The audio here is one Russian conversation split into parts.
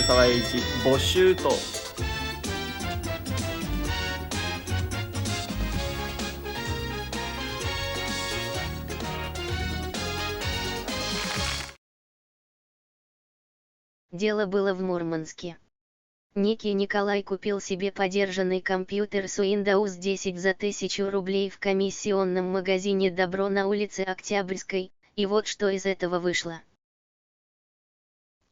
沢栄一募集と。Дело было в Мурманске. Некий Николай купил себе подержанный компьютер с Windows 10 за 1000 рублей в комиссионном магазине «Добро» на улице Октябрьской, и вот что из этого вышло.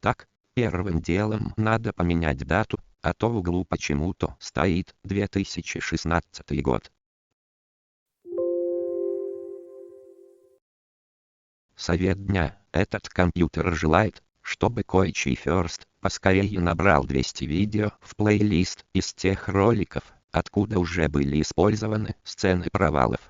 Так, первым делом надо поменять дату, а то в углу почему-то стоит 2016 год. Совет дня: этот компьютер желает, чтобы Koichi First поскорее набрал 200 видео в плейлист из тех роликов, откуда уже были использованы сцены провалов.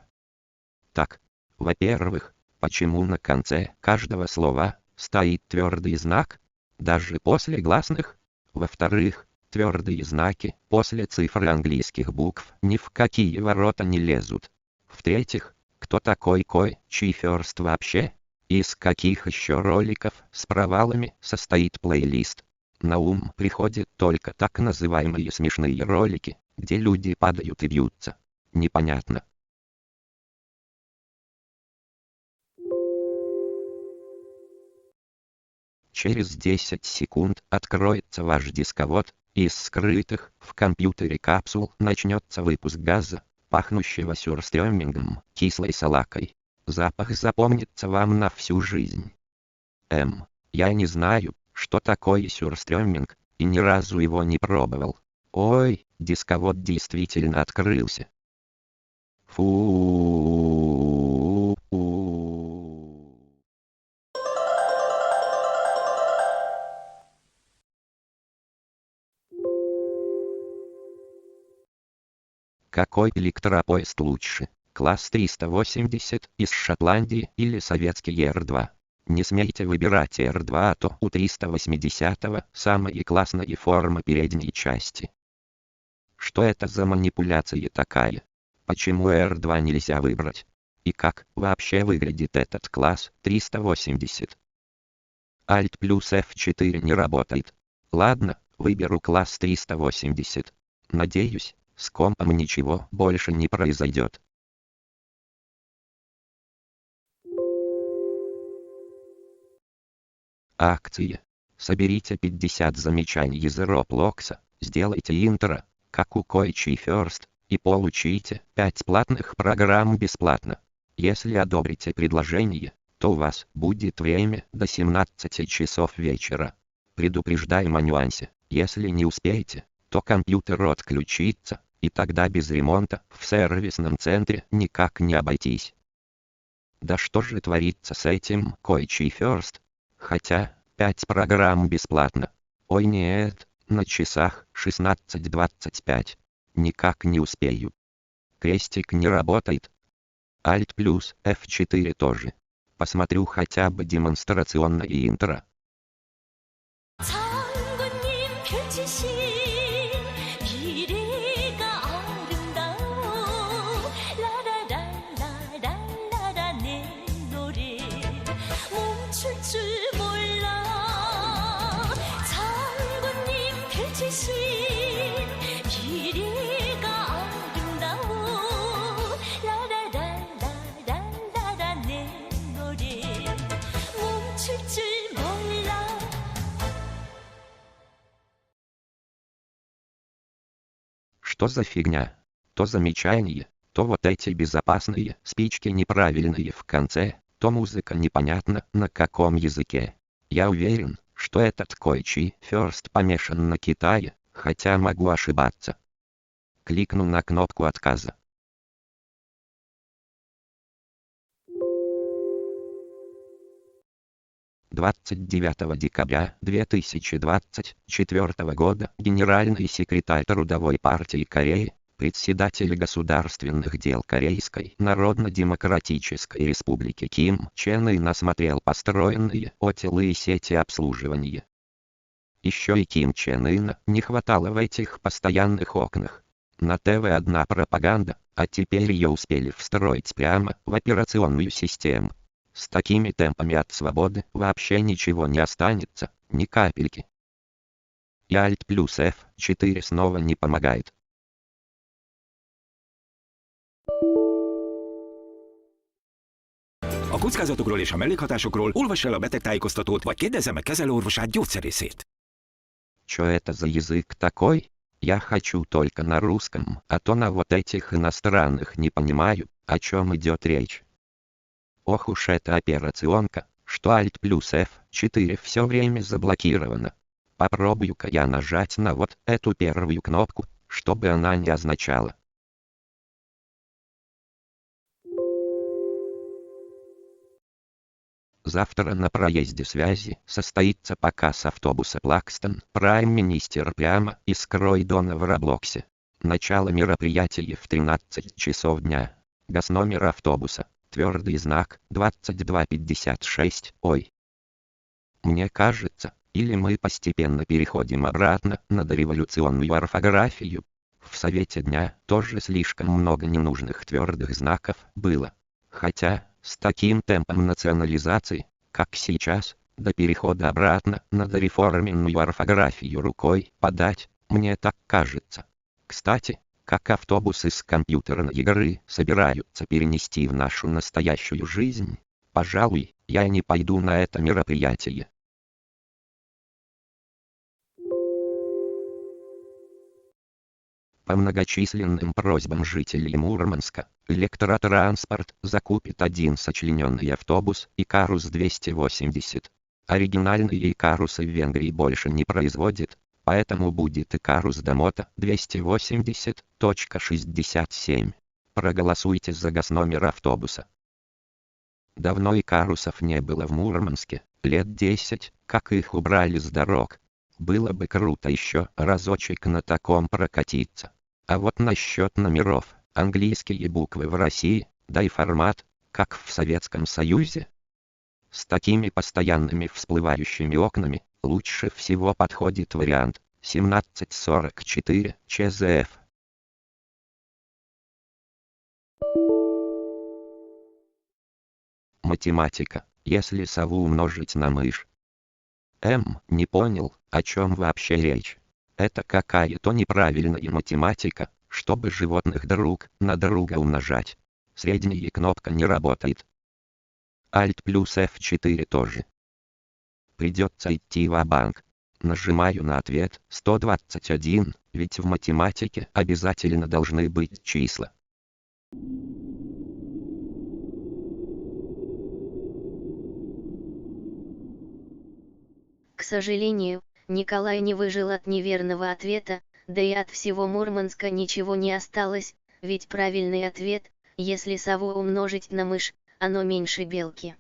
Так, во-первых, почему на конце каждого слова стоит твердый знак, даже после гласных? Во-вторых, твердые знаки после цифр английских букв ни в какие ворота не лезут. В-третьих, кто такой Koichi First вообще? Из каких еще роликов с провалами состоит плейлист? На ум приходят только так называемые смешные ролики, где люди падают и бьются. Непонятно. Через 10 секунд откроется ваш дисковод, и из скрытых в компьютере капсул начнется выпуск газа, пахнущего сюрстрёмингом, кислой салакой. Запах запомнится вам на всю жизнь. Я не знаю, что такое сюрстрёминг, и ни разу его не пробовал. Дисковод действительно открылся. Фу. Какой электропоезд лучше? Класс 380 из Шотландии или советский Р2? Не смейте выбирать Р2, а то у 380-го самые классные формы передней части. Что это за манипуляция такая? Почему Р2 нельзя выбрать? И как вообще выглядит этот класс 380? Alt плюс F4 не работает. Ладно, выберу класс 380. Надеюсь, с компом ничего больше не произойдет. Акция. Соберите 50 замечаний из Роблокса, сделайте интро, как у Koichi First, и получите 5 платных программ бесплатно. Если одобрите предложение, то у вас будет время до 17 часов вечера. Предупреждаем о нюансе: если не успеете, то компьютер отключится, и тогда без ремонта в сервисном центре никак не обойтись. Да что же творится с этим Koichi First? Хотя, 5 программ бесплатно. Ой нет, на часах 16:25. Никак не успею. Крестик не работает. Alt плюс F4 тоже. Посмотрю хотя бы демонстрационное интро. Что за фигня? То замечание, то вот эти безопасные спички неправильные в конце, то музыка непонятно на каком языке. Я уверен, что этот Koichi First помешан на Китае, хотя могу ошибаться. Кликну на кнопку отказа. «29 декабря 2024 года генеральный секретарь Трудовой партии Кореи, председатель государственных дел Корейской Народно-демократической республики Ким Чен Ын осмотрел построенные отелы и сети обслуживания. Еще и Ким Чен Ына не хватало в этих постоянных окнах. На ТВ одна пропаганда, а теперь ее успели встроить прямо в операционную систему. С такими темпами от свободы вообще ничего не останется, ни капельки. И Alt плюс F4 снова не помогает. A kockázatokról és a mellékhatásokról olvass el a betegtájékoztatót, vagy kérdezze meg kezelőorvosát gyógyszerészét. Чё это за язык такой? Я хочу только на русском, а то на вот этих иностранных не понимаю, о чем идет речь. Ох уж эта операционка, что Alt плюс F4 все время заблокировано. Попробую-ка я нажать на вот эту первую кнопку, чтобы она не означала. Завтра на проезде связи состоится показ автобуса Плакстон Prime Minister прямо из Кройдона в Роблоксе. Начало мероприятия в 13 часов дня. Госномер автобуса, твердый знак 2256. Ой. Мне кажется, или мы постепенно переходим обратно на дореволюционную орфографию. В Совете дня тоже слишком много ненужных твердых знаков было. Хотя, с таким темпом национализации, как сейчас, до перехода обратно на дореформенную орфографию рукой подать, мне так кажется. Кстати, как автобусы с компьютерной игры собираются перенести в нашу настоящую жизнь, пожалуй, я не пойду на это мероприятие. По многочисленным просьбам жителей Мурманска, Электротранспорт закупит один сочлененный автобус Икарус 280. Оригинальные Икарусы в Венгрии больше не производят, поэтому будет Икарус Дамото 280.67. Проголосуйте за госномер автобуса. Давно Икарусов не было в Мурманске, лет 10, как их убрали с дорог. Было бы круто еще разочек на таком прокатиться. А вот насчет номеров, английские буквы в России, да и формат, как в Советском Союзе. С такими постоянными всплывающими окнами, лучше всего подходит вариант 1744 ЧЗФ. Математика, если сову умножить на мышь. Не понял, о чем вообще речь. Это какая-то неправильная математика, чтобы животных друг на друга умножать. Средняя кнопка не работает. Alt плюс F4 тоже. Придется идти ва-банк. Нажимаю на ответ 121, ведь в математике обязательно должны быть числа. К сожалению, Николай не выжил от неверного ответа, да и от всего Мурманска ничего не осталось, ведь правильный ответ, если сову умножить на мышь, оно меньше белки.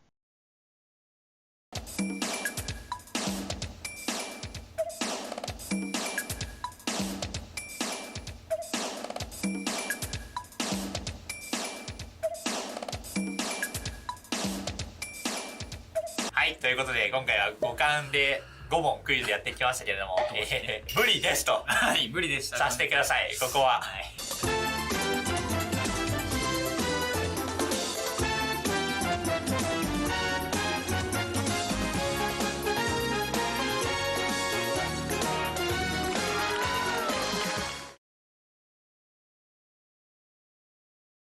はい、ということで今回は五感で5問クイズやってきましたけれども、無理ですとはい、無理でした。させてください。ここは、はい